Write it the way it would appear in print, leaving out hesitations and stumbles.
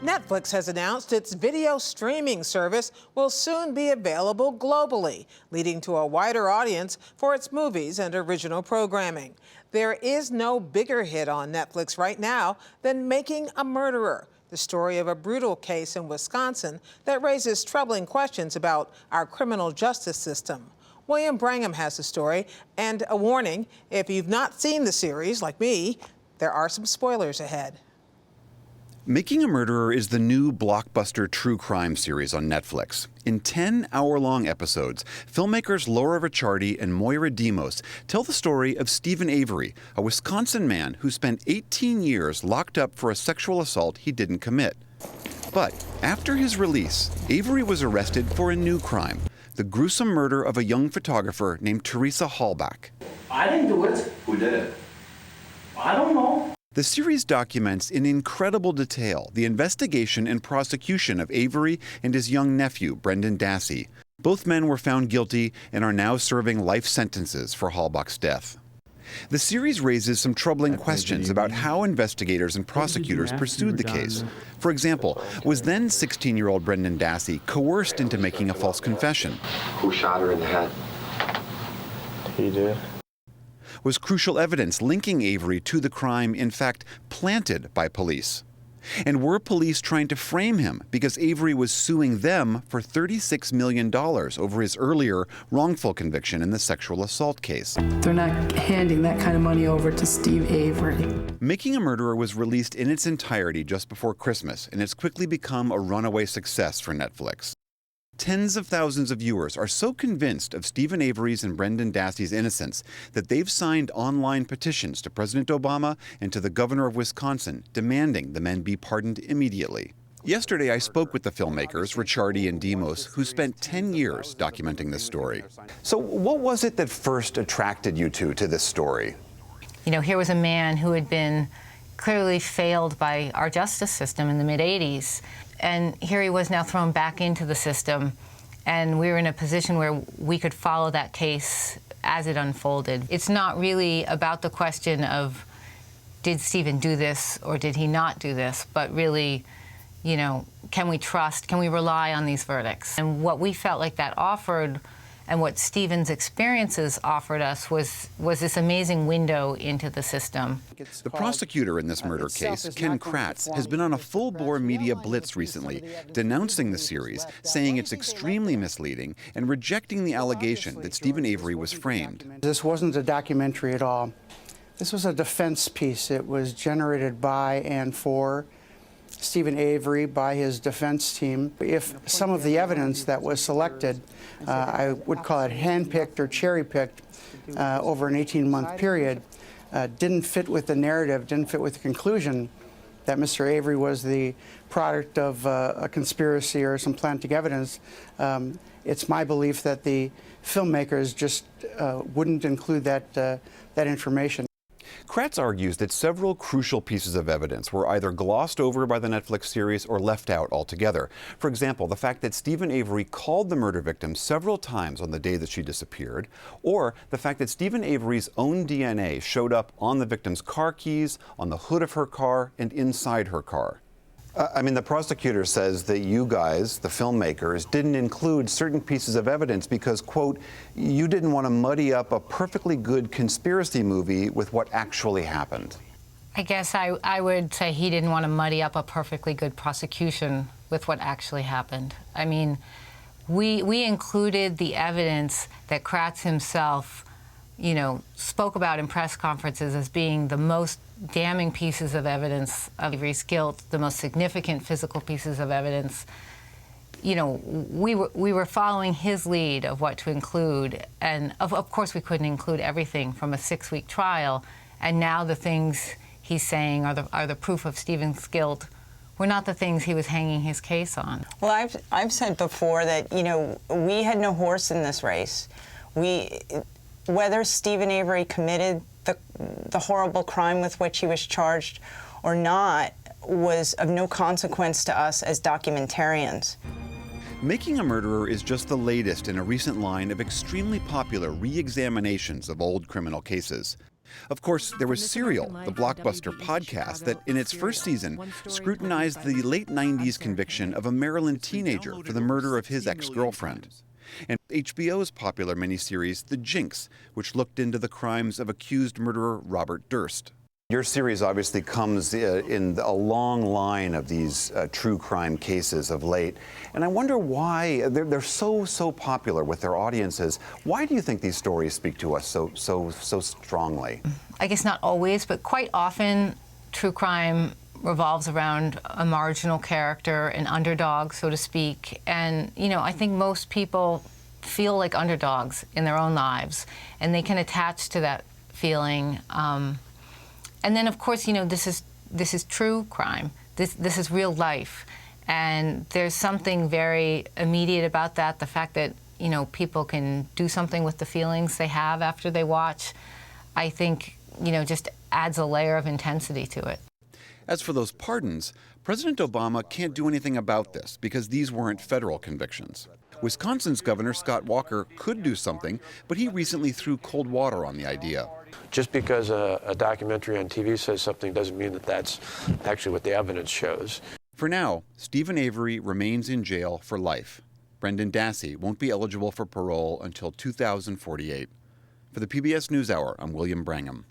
Netflix has announced its video streaming service will soon be available globally, leading to a wider audience for its movies and original programming. There is no bigger hit on Netflix right now than Making a Murderer, the story of a brutal case in Wisconsin that raises troubling questions about our criminal justice system. William Brangham has the story, and a warning: if you've not seen the series, like me, there are some spoilers ahead. Making a Murderer is the new blockbuster true crime series on Netflix. In 10 hour-long episodes, filmmakers Laura Ricciardi and Moira Demos tell the story of Steven Avery, a Wisconsin man who spent 18 years locked up for a sexual assault he didn't commit. But after his release, Avery was arrested for a new crime: the gruesome murder of a young photographer named Teresa Halbach. I didn't do it. Who did it? I don't know. The series documents in incredible detail the investigation and prosecution of Avery and his young nephew, Brendan Dassey. Both men were found guilty and are now serving life sentences for Halbach's death. The series raises some troubling questions about how investigators and prosecutors pursued the case. For example, was then 16-year-old Brendan Dassey coerced into making a false confession? Who shot her in the head? He did. Was crucial evidence linking Avery to the crime in fact planted by police? And were police trying to frame him because Avery was suing them for $36 million over his earlier wrongful conviction in the sexual assault case? They're not handing that kind of money over to Steve Avery. Making a Murderer was released in its entirety just before Christmas, and it's quickly become a runaway success for Netflix. Tens of thousands of viewers are so convinced of Steven Avery's and Brendan Dassey's innocence that they've signed online petitions to President Obama and to the governor of Wisconsin demanding the men be pardoned immediately. Yesterday, I spoke with the filmmakers, Ricciardi and Demos, who spent 10 years documenting this story. So what was it that first attracted you to this story? You know, here was a man who had been clearly failed by our justice system in the mid-'80s. And here he was now thrown back into the system, and we were in a position where we could follow that case as it unfolded. It's not really about the question of, did Steven do this or did he not do this, but really, you know, can we trust, can we rely on these verdicts? And what we felt like that offered, and what Steven's experiences offered us, was this amazing window into the system. The prosecutor in this murder case, Ken Kratz, has been on a full-bore media blitz recently, denouncing the series, saying it's extremely misleading, and rejecting the allegation that Steven Avery was framed. This wasn't a documentary at all. This was a defense piece. It was generated by and for Steven Avery, by his defense team. If some of the evidence that was selected, I would call it handpicked or cherry-picked over an 18-month period, didn't fit with the narrative, didn't fit with the conclusion that Mr. Avery was the product of a conspiracy or some planting evidence, it's my belief that the filmmakers just wouldn't include that information. Kratz argues that several crucial pieces of evidence were either glossed over by the Netflix series or left out altogether. For example, the fact that Steven Avery called the murder victim several times on the day that she disappeared, or the fact that Steven Avery's own DNA showed up on the victim's car keys, on the hood of her car, and inside her car. I mean, the prosecutor says that you guys, the filmmakers, didn't include certain pieces of evidence because, quote, you didn't want to muddy up a perfectly good conspiracy movie with what actually happened. I guess I would say he didn't want to muddy up a perfectly good prosecution with what actually happened. I mean, we included the evidence that Kratz himself, you know, spoke about in press conferences as being the most damning pieces of evidence of Avery's guilt, the most significant physical pieces of evidence. You know, we were following his lead of what to include, and of course we couldn't include everything from a 6-week trial, and now the things he's saying are the proof of Steven's guilt were not the things he was hanging his case on. Well, I've said before that, you know, we had no horse in this race. Whether Steven Avery committed the horrible crime with which he was charged or not was of no consequence to us as documentarians. Making a Murderer is just the latest in a recent line of extremely popular re-examinations of old criminal cases. Of course, there was Serial, the blockbuster podcast that, in its first season, scrutinized the late 90s conviction of a Maryland teenager for the murder of his ex-girlfriend. And HBO's popular miniseries, The Jinx, which looked into the crimes of accused murderer Robert Durst. Your series obviously comes in a long line of these true crime cases of late, and I wonder why they're so popular with their audiences. Why do you think these stories speak to us so strongly? I guess not always, but quite often true crime revolves around a marginal character, an underdog, so to speak. And, you know, I think most people feel like underdogs in their own lives, and they can attach to that feeling. And then, of course, you know, this is true crime. This is real life. And there's something very immediate about that, the fact that, you know, people can do something with the feelings they have after they watch, I think, you know, just adds a layer of intensity to it. As for those pardons, President Obama can't do anything about this because these weren't federal convictions. Wisconsin's Governor Scott Walker could do something, but he recently threw cold water on the idea. Just because a documentary on TV says something doesn't mean that that's actually what the evidence shows. For now, Steven Avery remains in jail for life. Brendan Dassey won't be eligible for parole until 2048. For the PBS NewsHour, I'm William Brangham.